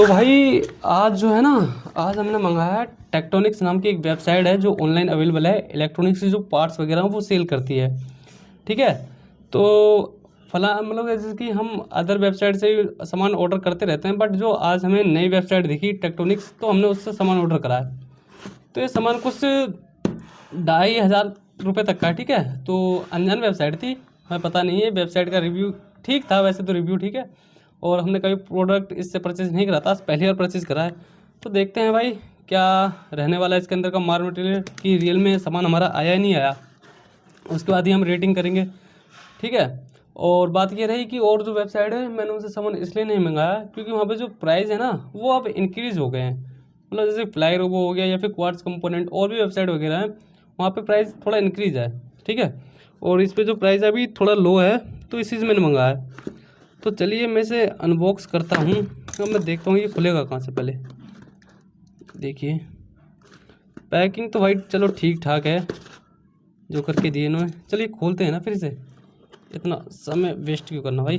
तो भाई आज जो है ना, आज हमने मंगाया टेक्टोनिक्स नाम की एक वेबसाइट है जो ऑनलाइन अवेलेबल है। इलेक्ट्रॉनिक्स के जो पार्ट्स वगैरह वो सेल करती है, ठीक है। तो फला मतलब जैसे कि हम अदर वेबसाइट से भी सामान ऑर्डर करते रहते हैं, बट जो आज हमें नई वेबसाइट दिखी टेक्टोनिक्स, तो हमने उससे सामान ऑर्डर करा है। तो ये सामान कुछ 2,500 रुपये तक का है, ठीक है। तो अनजान वेबसाइट थी, हमें पता नहीं है। वेबसाइट का रिव्यू ठीक था, वैसे तो रिव्यू ठीक है, और हमने कभी प्रोडक्ट इससे परचेज़ नहीं करा था, पहली बार परचेज़ करा है। तो देखते हैं भाई क्या रहने वाला है इसके अंदर का माल मटेरियल, कि रियल में सामान हमारा आया या नहीं आया। उसके बाद ही हम रेटिंग करेंगे, ठीक है। और बात ये रही कि और जो वेबसाइट है, मैंने उनसे सामान इसलिए नहीं मंगाया क्योंकि वहाँ पे जो प्राइस है ना वो अब इंक्रीज़ हो गए हैं। मतलब जैसे फ्लाई रोबो हो गया या फिर क्वार्ट्ज कंपोनेंट और भी वेबसाइट वगैरह है, वहाँ पे प्राइस थोड़ा इंक्रीज़ है, ठीक है। और इस पे जो प्राइस अभी थोड़ा लो है, तो इसी से मैंने मंगाया है। तो चलिए मैं इसे अनबॉक्स करता हूँ, तो मैं देखता हूँ ये खुलेगा कहाँ से। पहले देखिए पैकिंग तो भाई चलो ठीक ठाक है जो करके दिए इन्होंने। चलिए खोलते हैं ना फिर से, इतना समय वेस्ट क्यों करना भाई।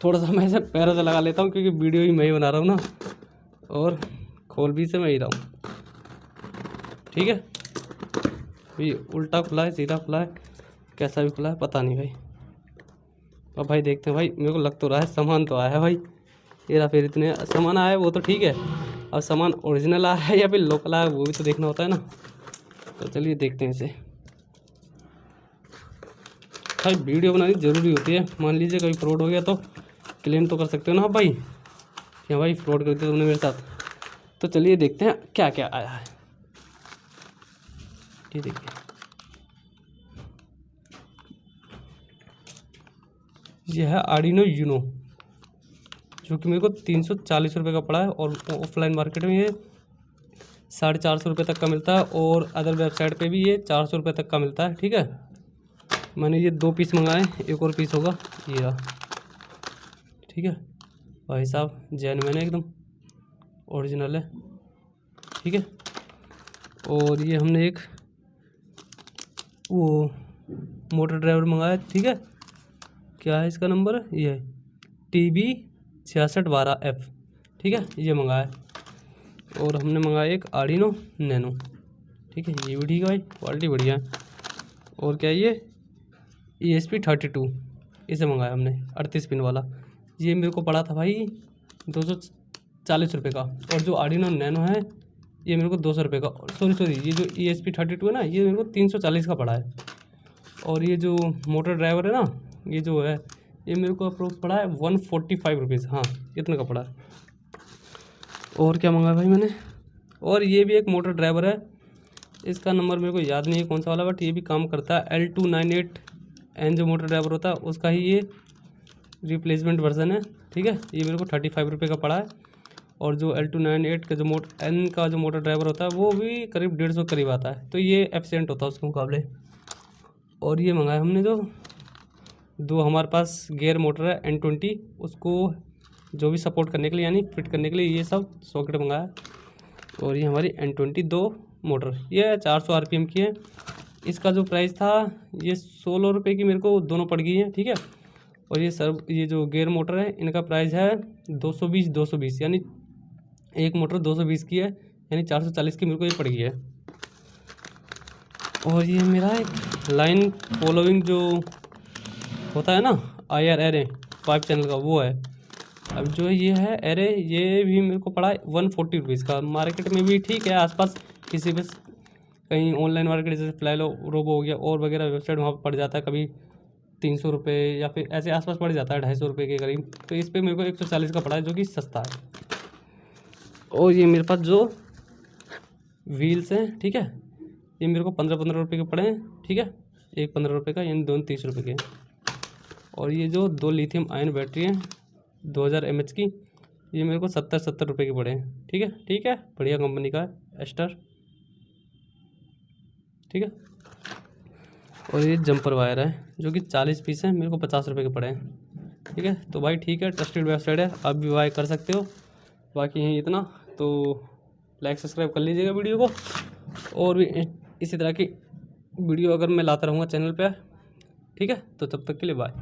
थोड़ा सा मैं इसे पैरों से लगा लेता हूँ क्योंकि वीडियो ही मैं ही बना रहा हूँ ना, और खोल भी से मैं ही रहा हूँ, ठीक है। ये उल्टा खुला है, सीधा खुला है, कैसा भी खुला है पता नहीं भाई। अब भाई देखते हैं भाई, मेरे को लग तो रहा है सामान तो आया है भाई। ये फिर इतने सामान आया है वो तो ठीक है, अब सामान ओरिजिनल आया है या फिर लोकल आया है वो भी तो देखना होता है ना। तो चलिए देखते हैं इसे। भाई वीडियो बनानी ज़रूरी होती है, मान लीजिए कभी फ्रॉड हो गया तो क्लेम तो कर सकते हो ना भाई, क्या भाई फ्रॉड कर दिया तुमने मेरे साथ। तो चलिए देखते हैं क्या क्या आया है। ये देखिए, यह है आर्डिनो यूनो, जो कि मेरे को 340 रुपये का पड़ा है, और ऑफलाइन मार्केट में ये 450 रुपये तक का मिलता है, और अदर वेबसाइट पे भी ये 400 रुपये तक का मिलता है, ठीक है। मैंने ये 2 पीस मंगाए, एक और पीस होगा ये रहा, ठीक है। भाई साहब जेन्युइन है, एकदम ओरिजिनल है, ठीक है। और ये हमने एक वो मोटर ड्राइवर मंगाया, ठीक है। क्या है इसका नंबर, ये है TB6612F, ठीक है, ये मंगाया। और हमने मंगाया एक आर्डिनो नैनो, ठीक है, ये भी ठीक है भाई, क्वालिटी बढ़िया है। और क्या है ये ESP32, इसे मंगाया हमने 38 पिन वाला। ये मेरे को पड़ा था भाई 240 रुपये का, और जो आर्डिनो नैनो है ये मेरे को 200 रुपये का, सॉरी ये जो ESP32 है ना ये मेरे को 340 का पड़ा है। और ये जो मोटर ड्राइवर है ना, ये जो है ये मेरे को अप्रोक्स पड़ा है 145 रुपीज़, हाँ इतना का पड़ा है। और क्या मंगाया भाई मैंने, और ये भी एक मोटर ड्राइवर है, इसका नंबर मेरे को याद नहीं है कौन सा वाला, बट ये भी काम करता है। L298N जो मोटर ड्राइवर होता है उसका ही ये रिप्लेसमेंट वर्जन है, ठीक है। ये मेरे को 35 रुपये का पड़ा है। और जो L298 का जो N का जो मोटर ड्राइवर होता है वो भी करीब 150 करीब आता है, तो ये एफिशिएंट होता है उसके मुकाबले। और ये मंगाया हमने जो हमारे पास गियर मोटर है N20, उसको जो भी सपोर्ट करने के लिए यानी फिट करने के लिए ये सब सॉकेट मंगाया। और ये हमारी N22 मोटर, ये 400 RPM की है। इसका जो प्राइस था ये 16 रुपये की मेरे को दोनों पड़ गई है, ठीक है। और ये जो गियर मोटर है इनका प्राइस है 220 यानी एक मोटर 220 की है, यानी 440 की मेरे को ये पड़ गई है। और ये मेरा एक लाइन फॉलोइंग जो होता है ना IR एरे 5 चैनल का, वो है। अब जो ये है एरे, ये भी मेरे को पड़ा है 140 रुपीज़ का। मार्केट में भी ठीक है, आसपास किसी भी कहीं ऑनलाइन मार्केट जैसे फ्लाई रोबो हो गया और वगैरह वेबसाइट, वहाँ पर पड़ जाता है कभी 300 रुपये या फिर ऐसे आसपास पड़ जाता है 250 रुपये के करीब। तो इस पर मेरे को 140 का पड़ा है, जो कि सस्ता है। और ये मेरे पास जो व्हील्स हैं, ठीक है, ये मेरे को 15-15 रुपये के पड़े हैं, ठीक है। एक 15 रुपये का, यानी दोनों 30 रुपये के। और ये जो 2 लिथियम आयन बैटरी हैं 2000 mAh की, ये मेरे को 70 रुपये के पड़े हैं, ठीक है, बढ़िया कंपनी का है, एस्टर, ठीक है। और ये जंपर वायर है जो कि 40 पीस है, मेरे को 50 रुपये के पड़े हैं, ठीक है। तो भाई ठीक है, ट्रस्टेड वेबसाइट है, आप भी बाय कर सकते हो। बाकी यहीं इतना, तो लाइक सब्सक्राइब कर लीजिएगा वीडियो को, और भी इसी तरह की वीडियो अगर मैं लाता रहूँगा चैनल पे, ठीक है। तो तब तक के लिए बाय।